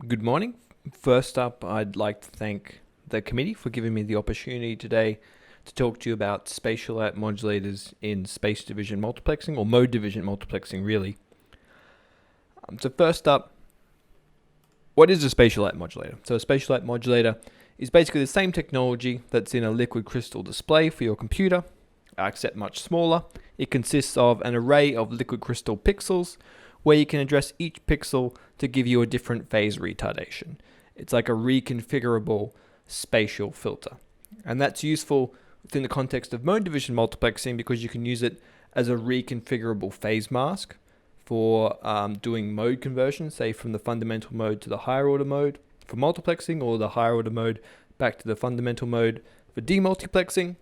Good morning. First up, I'd like to thank the committee for giving me the opportunity today to talk to you about spatial light modulators in space division multiplexing, or mode division multiplexing, really. So first up, what is a spatial light modulator? So a spatial light modulator is basically the same technology that's in a liquid crystal display for your computer, except much smaller. It consists of an array of liquid crystal pixels where you can address each pixel to give you a different phase retardation. It's like a reconfigurable spatial filter. And that's useful within the context of mode division multiplexing because you can use it as a reconfigurable phase mask for doing mode conversion, say from the fundamental mode to the higher order mode for multiplexing, or the higher order mode back to the fundamental mode for demultiplexing.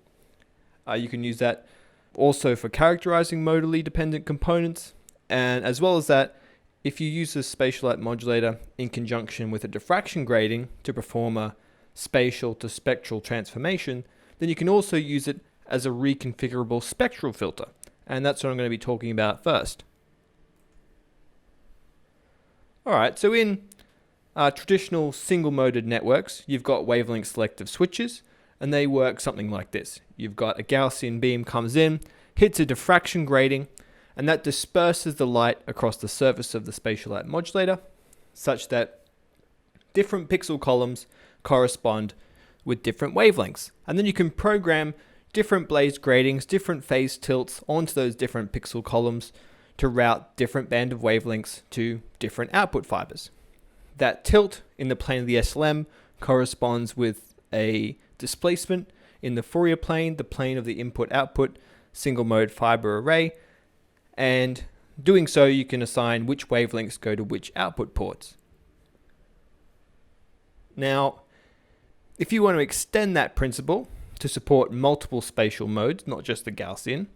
You can use that also for characterizing modally dependent components. And as well as that, if you use a spatial light modulator in conjunction with a diffraction grating to perform a spatial to spectral transformation, then you can also use it as a reconfigurable spectral filter. And that's what I'm going to be talking about first. Alright, so in traditional single-moded networks, you've got wavelength selective switches, and they work something like this. You've got a Gaussian beam comes in, hits a diffraction grating, and that disperses the light across the surface of the spatial light modulator such that different pixel columns correspond with different wavelengths. And then you can program different blaze gratings, different phase tilts onto those different pixel columns to route different band of wavelengths to different output fibers. That tilt in the plane of the SLM corresponds with a displacement in the Fourier plane, the plane of the input-output single mode fiber array, and doing so you can assign which wavelengths go to which output ports. Now, if you want to extend that principle to support multiple spatial modes, not just the Gaussian,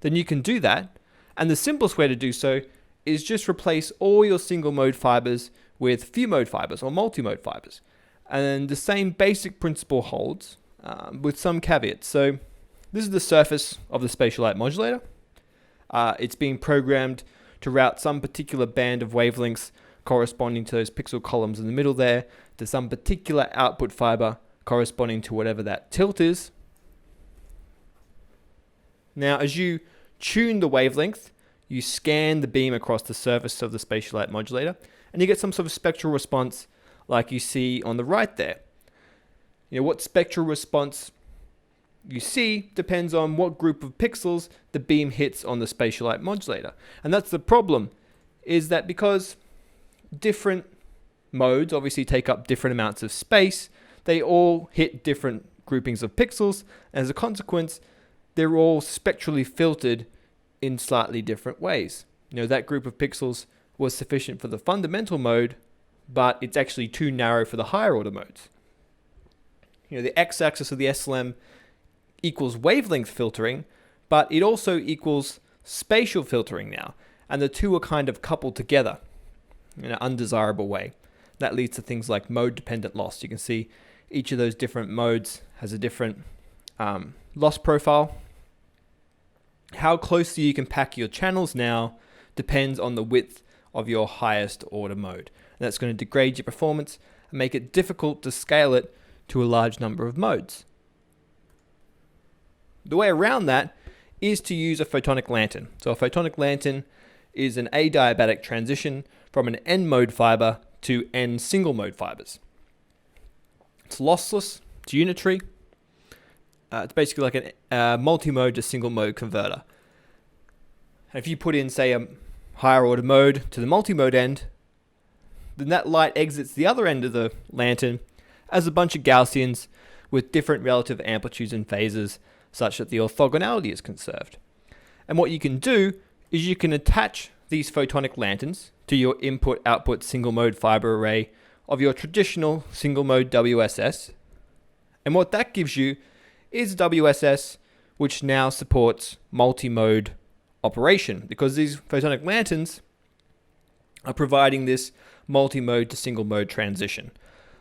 then you can do that, and the simplest way to do so is just replace all your single mode fibers with few mode fibers or multi-mode fibers. And the same basic principle holds with some caveats. So this is the surface of the spatial light modulator. It's being programmed to route some particular band of wavelengths corresponding to those pixel columns in the middle there to some particular output fiber corresponding to whatever that tilt is. Now, as you tune the wavelength, you scan the beam across the surface of the spatial light modulator, and you get some sort of spectral response like you see on the right there. What spectral response you see depends on what group of pixels the beam hits on the spatial light modulator. And that's the problem, is that because different modes obviously take up different amounts of space, they all hit different groupings of pixels. As a consequence, they're all spectrally filtered in slightly different ways. That group of pixels was sufficient for the fundamental mode, but it's actually too narrow for the higher order modes. The x-axis of the SLM equals wavelength filtering, but it also equals spatial filtering now. And the two are kind of coupled together in an undesirable way. That leads to things like mode-dependent loss. You can see each of those different modes has a different loss profile. How closely you can pack your channels now depends on the width of your highest order mode. And that's going to degrade your performance and make it difficult to scale it to a large number of modes. The way around that is to use a photonic lantern. So a photonic lantern is an adiabatic transition from an N mode fiber to N single mode fibers. It's lossless, it's unitary. It's basically like a multi-mode to single mode converter. And if you put in, say, a higher order mode to the multi-mode end, then that light exits the other end of the lantern as a bunch of Gaussians with different relative amplitudes and phases, such that the orthogonality is conserved. And what you can do is you can attach these photonic lanterns to your input-output single-mode fiber array of your traditional single-mode WSS. And what that gives you is WSS, which now supports multi-mode operation, because these photonic lanterns are providing this multi-mode to single-mode transition.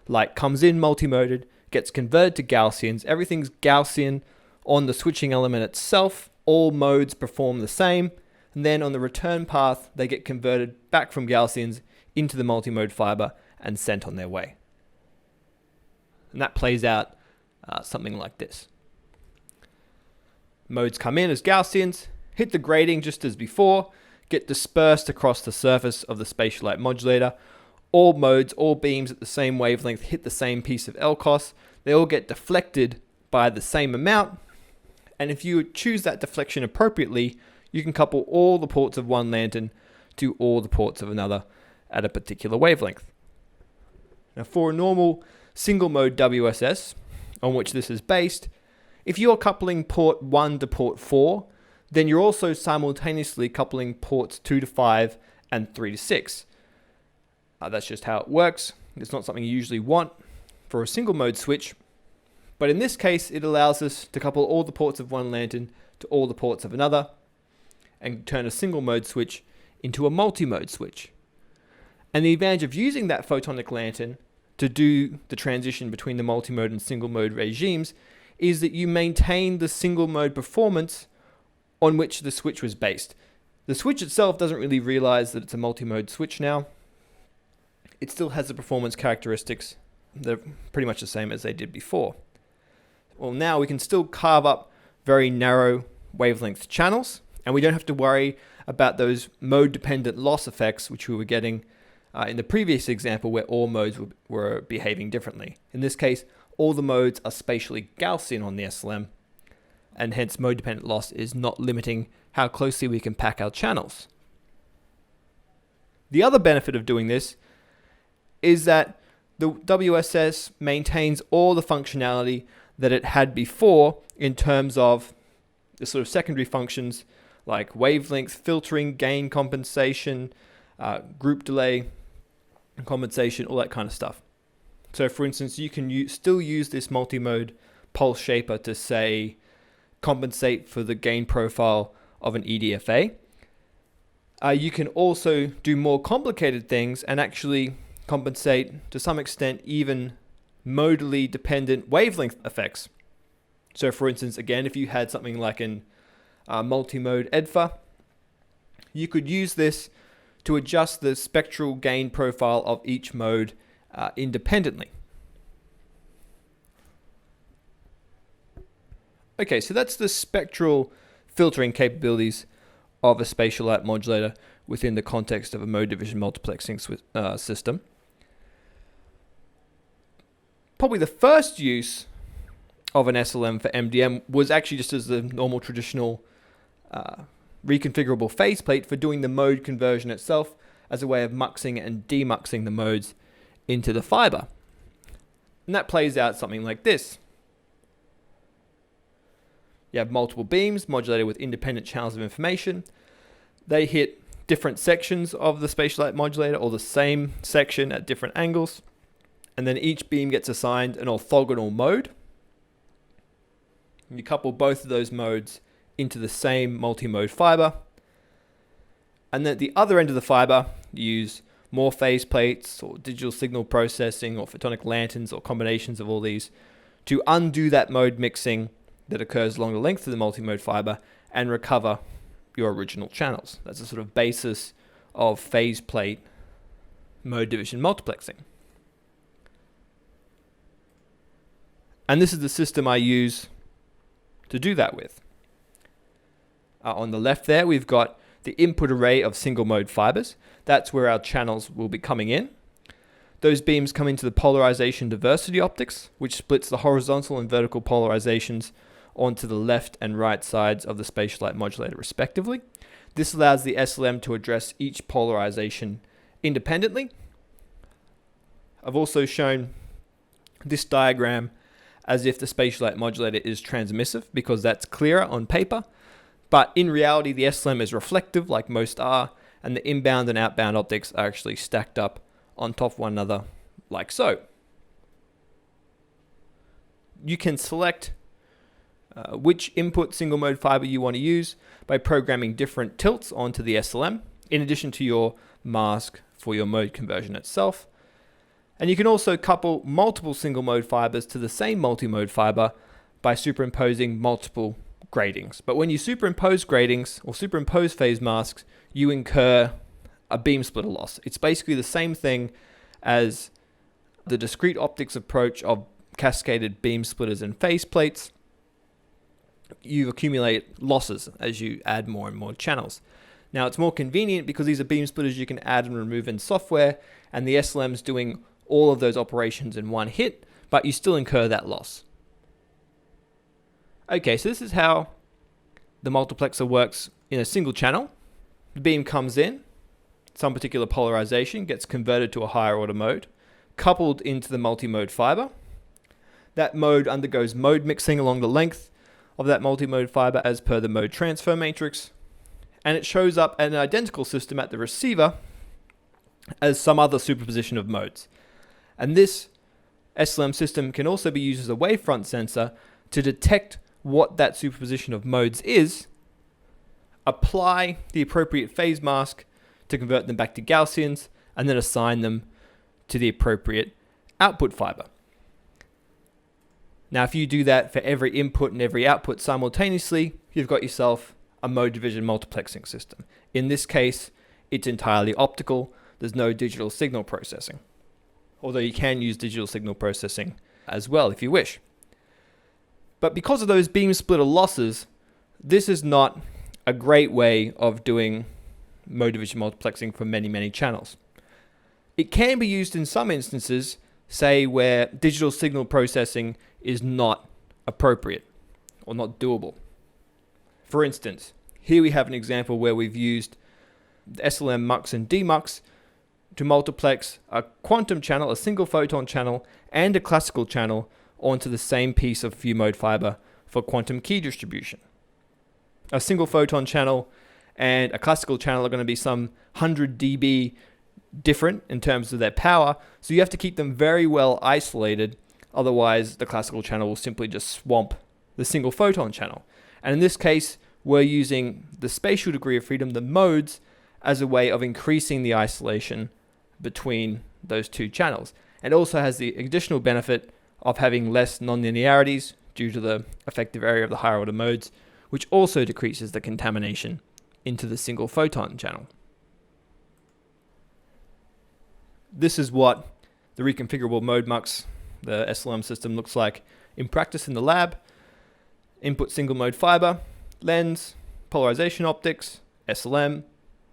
Light comes in multi-moded, gets converted to Gaussians, everything's Gaussian on the switching element itself, all modes perform the same, and then on the return path, they get converted back from Gaussians into the multimode fiber, and sent on their way. And that plays out something like this. Modes come in as Gaussians, hit the grating just as before, get dispersed across the surface of the spatial light modulator. All modes, all beams at the same wavelength hit the same piece of LCOS. They all get deflected by the same amount. And if you choose that deflection appropriately, you can couple all the ports of one lantern to all the ports of another at a particular wavelength. Now for a normal single mode WSS, on which this is based, if you're coupling port 1 to port 4, then you're also simultaneously coupling ports 2 to 5 and 3 to 6. That's just how it works. It's not something you usually want for a single mode switch, but in this case it allows us to couple all the ports of one lantern to all the ports of another and turn a single mode switch into a multi-mode switch. And the advantage of using that photonic lantern to do the transition between the multi-mode and single mode regimes is that you maintain the single mode performance on which the switch was based. The switch itself doesn't really realize that it's a multi-mode switch now. It still has the performance characteristics that are pretty much the same as they did before. Well, now we can still carve up very narrow wavelength channels, and we don't have to worry about those mode-dependent loss effects which we were getting in the previous example where all modes were behaving differently. In this case, all the modes are spatially Gaussian on the SLM, and hence mode-dependent loss is not limiting how closely we can pack our channels. The other benefit of doing this is that the WSS maintains all the functionality that it had before in terms of the sort of secondary functions like wavelength filtering, gain compensation, group delay compensation, all that kind of stuff. So for instance, you can still use this multi-mode pulse shaper to, say, compensate for the gain profile of an EDFA. You can also do more complicated things and actually compensate to some extent even modally dependent wavelength effects. So for instance, again, if you had something like an multi-mode EDFA, you could use this to adjust the spectral gain profile of each mode independently. Okay, so that's the spectral filtering capabilities of a spatial light modulator within the context of a mode division multiplexing system. Probably the first use of an SLM for MDM was actually just as the normal traditional reconfigurable faceplate for doing the mode conversion itself as a way of muxing and demuxing the modes into the fiber. And that plays out something like this. You have multiple beams modulated with independent channels of information. They hit different sections of the spatial light modulator or the same section at different angles. And then each beam gets assigned an orthogonal mode. You couple both of those modes into the same multi-mode fiber. And then at the other end of the fiber, you use more phase plates or digital signal processing or photonic lanterns or combinations of all these to undo that mode mixing that occurs along the length of the multi-mode fiber and recover your original channels. That's a sort of basis of phase plate mode division multiplexing. And this is the system I use to do that with. On the left there, we've got the input array of single mode fibers. That's where our channels will be coming in. Those beams come into the polarization diversity optics, which splits the horizontal and vertical polarizations onto the left and right sides of the spatial light modulator respectively. This allows the SLM to address each polarization independently. I've also shown this diagram as if the spatial light modulator is transmissive because that's clearer on paper, but in reality the SLM is reflective like most are, and the inbound and outbound optics are actually stacked up on top of one another like so. You can select which input single mode fiber you want to use by programming different tilts onto the SLM, in addition to your mask for your mode conversion itself. And you can also couple multiple single mode fibers to the same multi-mode fiber by superimposing multiple gratings. But when you superimpose gratings or superimpose phase masks, you incur a beam splitter loss. It's basically the same thing as the discrete optics approach of cascaded beam splitters and phase plates, you accumulate losses as you add more and more channels. Now it's more convenient because these are beam splitters you can add and remove in software, and the SLM's doing all of those operations in one hit, but you still incur that loss. Okay, so this is how the multiplexer works in a single channel. The beam comes in, some particular polarization gets converted to a higher order mode, coupled into the multimode fiber. That mode undergoes mode mixing along the length of that multimode fiber as per the mode transfer matrix, and it shows up an identical system at the receiver as some other superposition of modes. And this SLM system can also be used as a wavefront sensor to detect what that superposition of modes is, apply the appropriate phase mask to convert them back to Gaussians, and then assign them to the appropriate output fiber. Now, if you do that for every input and every output simultaneously, you've got yourself a mode division multiplexing system. In this case, it's entirely optical. There's no digital signal processing, although you can use digital signal processing as well if you wish. But because of those beam splitter losses, this is not a great way of doing mode division multiplexing for many, many channels. It can be used in some instances, say where digital signal processing is not appropriate or not doable. For instance, here we have an example where we've used the SLM MUX and DMUX to multiplex a quantum channel, a single photon channel, and a classical channel onto the same piece of view mode fiber for quantum key distribution. A single photon channel and a classical channel are going to be some 100 dB different in terms of their power, so you have to keep them very well isolated, otherwise the classical channel will simply just swamp the single photon channel. And in this case, we're using the spatial degree of freedom, the modes, as a way of increasing the isolation between those two channels. And also has the additional benefit of having less nonlinearities due to the effective area of the higher order modes, which also decreases the contamination into the single photon channel. This is what the Reconfigurable Mode MUX, the SLM system, looks like in practice in the lab. Input single mode fiber, lens, polarization optics, SLM,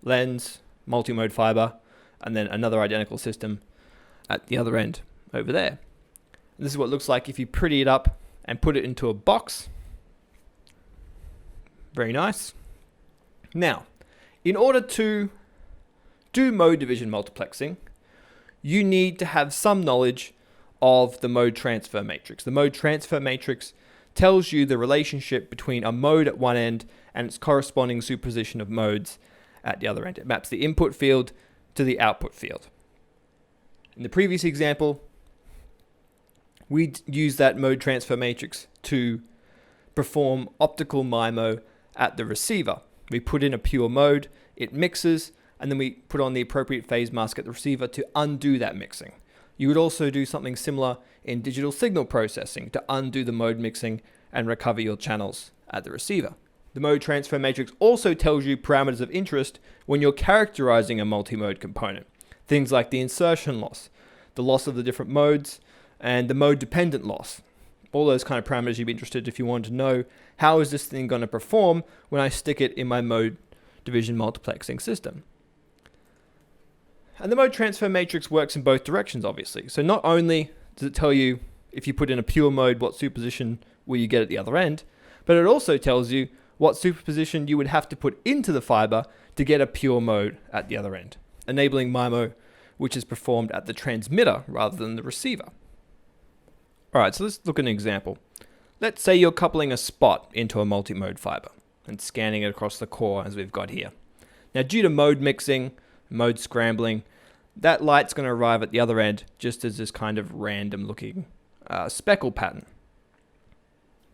lens, multimode fiber, and then another identical system at the other end over there. This is what it looks like if you pretty it up and put it into a box. Very nice. Now, in order to do mode division multiplexing, you need to have some knowledge of the mode transfer matrix. The mode transfer matrix tells you the relationship between a mode at one end and its corresponding superposition of modes at the other end. It maps the input field to the output field. In the previous example, we used that mode transfer matrix to perform optical MIMO at the receiver. We put in a pure mode, it mixes, and then we put on the appropriate phase mask at the receiver to undo that mixing. You would also do something similar in digital signal processing to undo the mode mixing and recover your channels at the receiver. The mode transfer matrix also tells you parameters of interest when you're characterizing a multimode component. Things like the insertion loss, the loss of the different modes, and the mode dependent loss. All those kind of parameters you'd be interested if you want to know how is this thing going to perform when I stick it in my mode division multiplexing system. And the mode transfer matrix works in both directions, obviously. So not only does it tell you if you put in a pure mode what superposition will you get at the other end, but it also tells you what superposition you would have to put into the fiber to get a pure mode at the other end, enabling MIMO, which is performed at the transmitter rather than the receiver. Alright, so let's look at an example. Let's say you're coupling a spot into a multimode fiber and scanning it across the core as we've got here. Now, due to mode mixing, mode scrambling, that light's going to arrive at the other end just as this kind of random looking speckle pattern.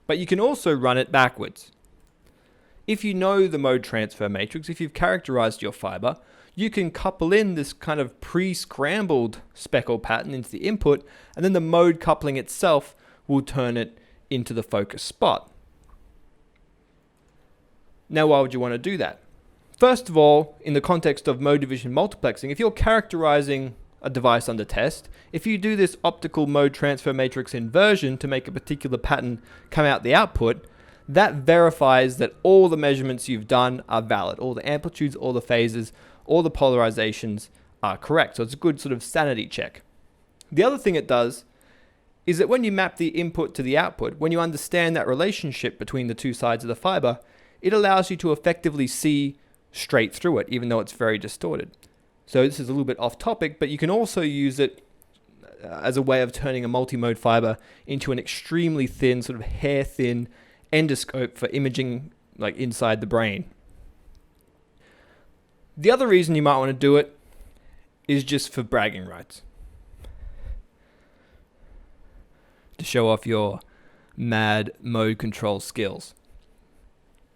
But you can also run it backwards. If you know the mode transfer matrix, if you've characterized your fiber, you can couple in this kind of pre-scrambled speckle pattern into the input, and then the mode coupling itself will turn it into the focus spot. Now, why would you want to do that? First of all, in the context of mode division multiplexing, if you're characterizing a device under test, if you do this optical mode transfer matrix inversion to make a particular pattern come out the output, that verifies that all the measurements you've done are valid. All the amplitudes, all the phases, all the polarizations are correct. So it's a good sort of sanity check. The other thing it does is that when you map the input to the output, when you understand that relationship between the two sides of the fiber, it allows you to effectively see straight through it, even though it's very distorted. So this is a little bit off topic, but you can also use it as a way of turning a multimode fiber into an extremely thin, sort of hair-thin endoscope for imaging like inside the brain. The other reason you might want to do it is just for bragging rights. To show off your mad mode control skills.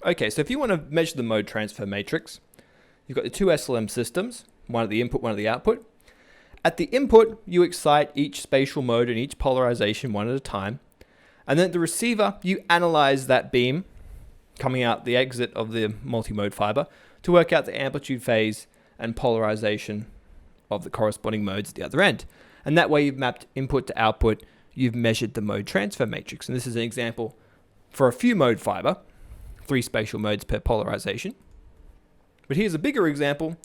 Okay, so if you want to measure the mode transfer matrix, you've got the two SLM systems, one at the input, one at the output. At the input, you excite each spatial mode and each polarization one at a time. And then at the receiver, you analyze that beam coming out the exit of the multimode fiber to work out the amplitude, phase, and polarization of the corresponding modes at the other end. And that way you've mapped input to output, you've measured the mode transfer matrix. And this is an example for a few mode fiber, 3 spatial modes per polarization. But here's a bigger example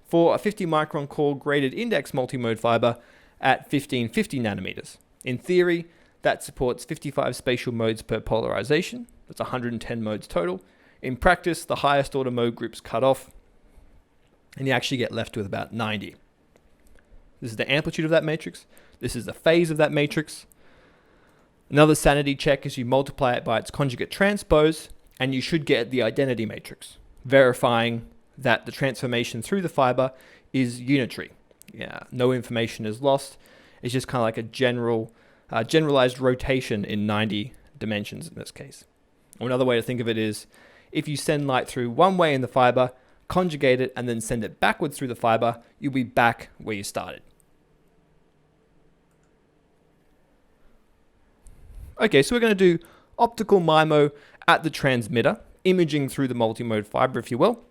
for a 50 micron core graded index multimode fiber at 1550 nanometers. In theory, that supports 55 spatial modes per polarization. That's 110 modes total. In practice, the highest order mode groups cut off, and you actually get left with about 90. This is the amplitude of that matrix. This is the phase of that matrix. Another sanity check is you multiply it by its conjugate transpose, and you should get the identity matrix, verifying that the transformation through the fiber is unitary. Yeah, no information is lost. It's just kind of like a generalized rotation in 90 dimensions in this case. Or another way to think of it is, if you send light through one way in the fiber, conjugate it, and then send it backwards through the fiber, you'll be back where you started. Okay, so we're going to do optical MIMO at the transmitter, imaging through the multimode fiber, if you will.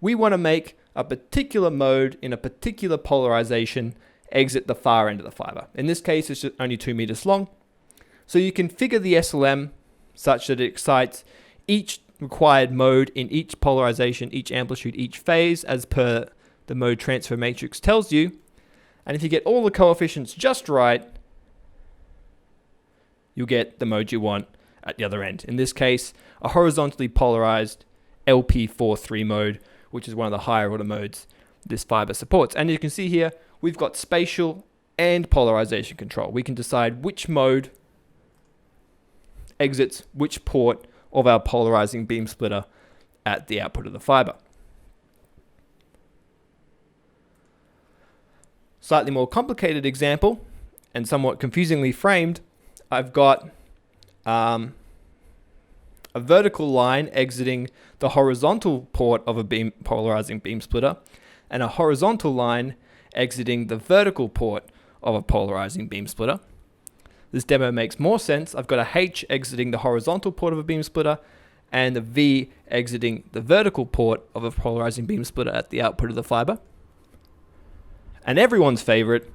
We want to make a particular mode in a particular polarization exit the far end of the fiber. In this case, it's just only 2 meters long. So you configure the SLM such that it excites each required mode in each polarization, each amplitude, each phase, as per the mode transfer matrix tells you. And if you get all the coefficients just right, you'll get the mode you want at the other end. In this case, a horizontally polarized LP43 mode, which is one of the higher order modes this fiber supports. And you can see here, we've got spatial and polarization control. We can decide which mode exits which port of our polarizing beam splitter at the output of the fiber. Slightly more complicated example, and somewhat confusingly framed, I've got a vertical line exiting the horizontal port of a polarizing beam splitter, and a horizontal line exiting the vertical port of a polarizing beam splitter. This demo makes more sense. I've got a H exiting the horizontal port of a beam splitter, and a V exiting the vertical port of a polarizing beam splitter at the output of the fiber. And everyone's favorite,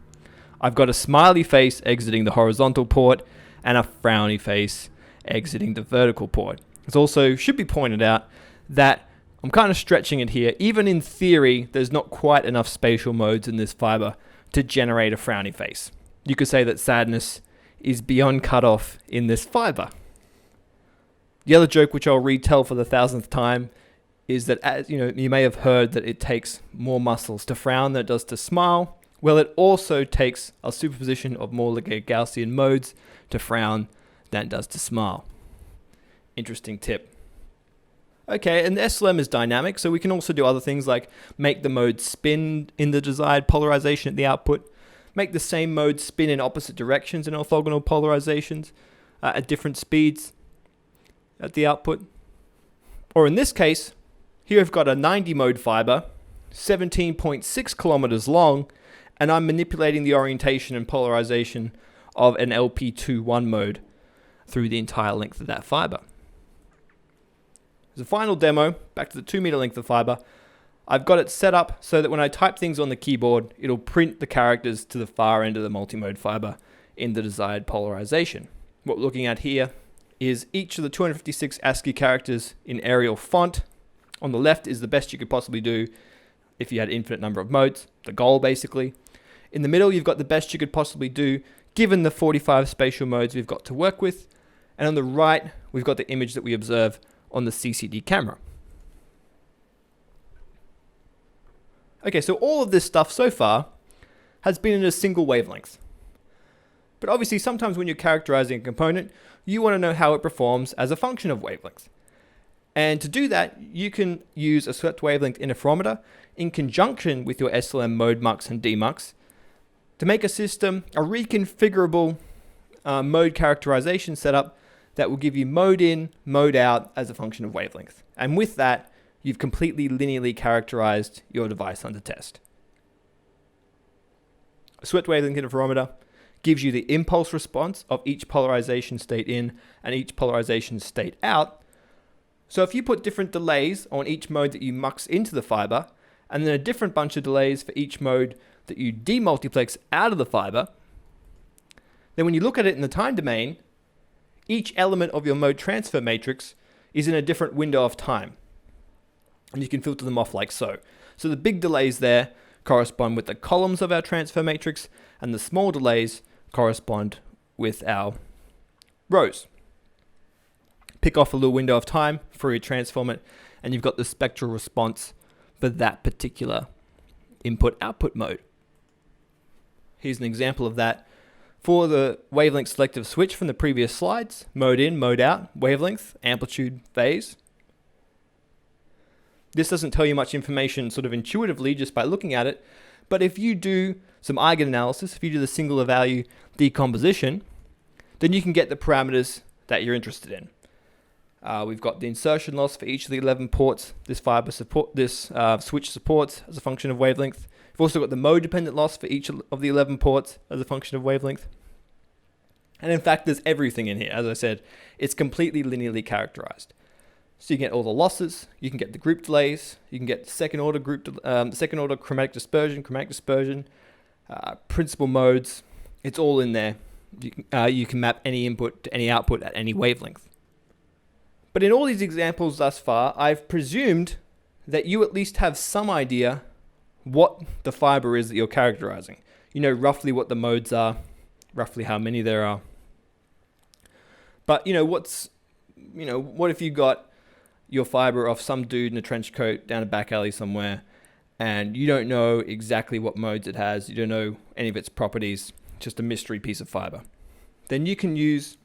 I've got a smiley face exiting the horizontal port and a frowny face exiting the vertical port. It also should be pointed out that I'm kind of stretching it here. Even in theory, there's not quite enough spatial modes in this fiber to generate a frowny face. You could say that sadness is beyond cutoff in this fiber. The other joke, which I'll retell for the 1000th time, is that, as you know, you may have heard that it takes more muscles to frown than it does to smile. Well, it also takes a superposition of more Gaussian modes to frown than it does to smile. Interesting tip. Okay, and the SLM is dynamic, so we can also do other things like make the mode spin in the desired polarization at the output, make the same mode spin in opposite directions in orthogonal polarizations at different speeds at the output. Or in this case, here I've got a 90 mode fiber, 17.6 kilometers long, and I'm manipulating the orientation and polarization of an LP21 mode through the entire length of that fiber. As a final demo, back to the 2 meter length of fiber, I've got it set up so that when I type things on the keyboard, it'll print the characters to the far end of the multimode fiber in the desired polarization. What we're looking at here is each of the 256 ASCII characters in Arial font. On the left is the best you could possibly do if you had infinite number of modes, the goal basically. In the middle, you've got the best you could possibly do given the 45 spatial modes we've got to work with. And on the right, we've got the image that we observe on the CCD camera. Okay, so all of this stuff so far has been in a single wavelength. But obviously, sometimes when you're characterizing a component, you want to know how it performs as a function of wavelength. And to do that, you can use a Swept-Wavelength Interferometer in conjunction with your SLM mode mux and demux to make a system, a reconfigurable mode characterization setup that will give you mode in, mode out as a function of wavelength. And with that, you've completely linearly characterized your device under test. A Swept-Wavelength Interferometer gives you the impulse response of each polarization state in and each polarization state out. So if you put different delays on each mode that you mux into the fiber, and then a different bunch of delays for each mode that you demultiplex out of the fiber, then when you look at it in the time domain, each element of your mode transfer matrix is in a different window of time. And you can filter them off like so. So the big delays there correspond with the columns of our transfer matrix, and the small delays correspond with our rows. Pick off a little window of time, Fourier transform it, and you've got the spectral response for that particular input-output mode. Here's an example of that for the wavelength selective switch from the previous slides. Mode in, mode out, wavelength, amplitude, phase. This doesn't tell you much information sort of intuitively just by looking at it, but if you do some eigenanalysis, if you do the singular value decomposition, then you can get the parameters that you're interested in. We've got the insertion loss for each of the 11 ports this switch supports as a function of wavelength. We've also got the mode-dependent loss for each of the 11 ports as a function of wavelength. And in fact, there's everything in here. As I said, it's completely linearly characterized. So you get all the losses, you can get the group delays, you can get second order chromatic dispersion, principal modes. It's all in there. You can map any input to any output at any wavelength. But in all these examples thus far, I've presumed that you at least have some idea what the fiber is that you're characterizing. You know roughly what the modes are, roughly how many there are. But what if you got your fiber off some dude in a trench coat down a back alley somewhere, and you don't know exactly what modes it has, you don't know any of its properties, just a mystery piece of fiber. Then you can use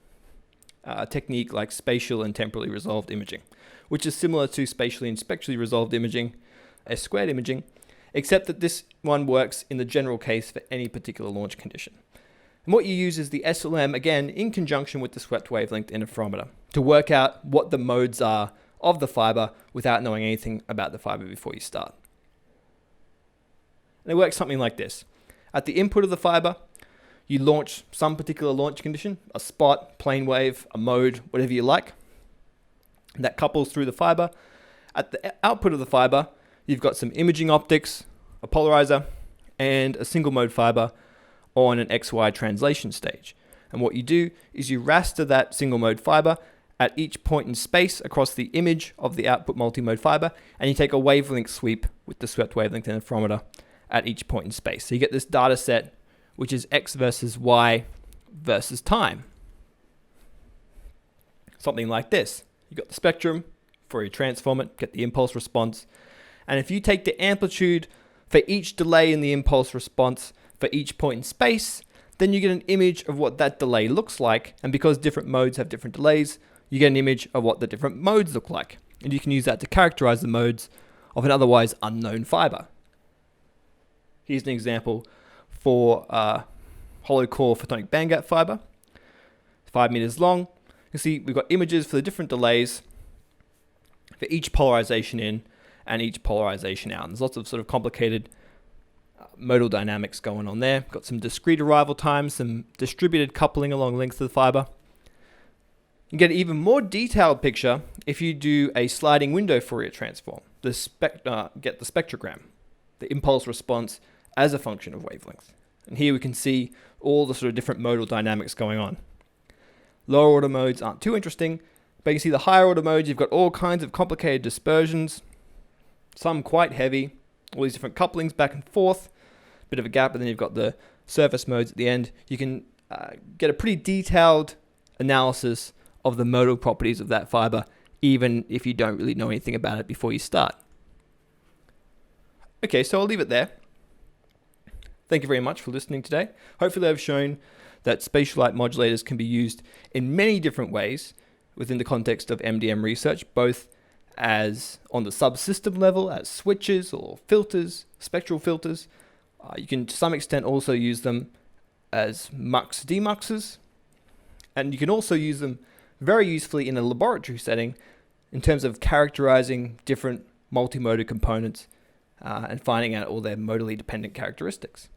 a technique like spatial and temporally resolved imaging, which is similar to spatially and spectrally resolved imaging, S-squared imaging, except that this one works in the general case for any particular launch condition. And what you use is the SLM, again, in conjunction with the Swept-Wavelength Interferometer, to work out what the modes are of the fiber without knowing anything about the fiber before you start. And it works something like this. At the input of the fiber, you launch some particular launch condition, a spot, plane wave, a mode, whatever you like. That couples through the fiber. At the output of the fiber, you've got some imaging optics, a polarizer, and a single mode fiber on an XY translation stage. And what you do is you raster that single mode fiber at each point in space across the image of the output multimode fiber, and you take a wavelength sweep with the Swept-Wavelength Interferometer at each point in space. So you get this data set, which is X versus Y versus time. Something like this. You got the spectrum, Fourier transform it, get the impulse response. And if you take the amplitude for each delay in the impulse response for each point in space, then you get an image of what that delay looks like. And because different modes have different delays, you get an image of what the different modes look like. And you can use that to characterize the modes of an otherwise unknown fiber. Here's an example for hollow core photonic bandgap fiber, 5 meters long. You can see we've got images for the different delays for each polarization in and each polarization out. And there's lots of sort of complicated modal dynamics going on there. Got some discrete arrival times, some distributed coupling along length of the fiber. You get an even more detailed picture if you do a sliding window Fourier transform. get the spectrogram, the impulse response as a function of wavelength. And here we can see all the sort of different modal dynamics going on. Lower order modes aren't too interesting, but you can see the higher order modes, you've got all kinds of complicated dispersions, some quite heavy, all these different couplings back and forth, bit of a gap, and then you've got the surface modes at the end. You can get a pretty detailed analysis of the modal properties of that fiber, even if you don't really know anything about it before you start. Okay, so I'll leave it there. Thank you very much for listening today. Hopefully I've shown that spatial light modulators can be used in many different ways within the context of MDM research, both as on the subsystem level, as switches or filters, spectral filters. You can to some extent also use them as mux demuxes, and you can also use them very usefully in a laboratory setting in terms of characterizing different multimodal components and finding out all their modally dependent characteristics.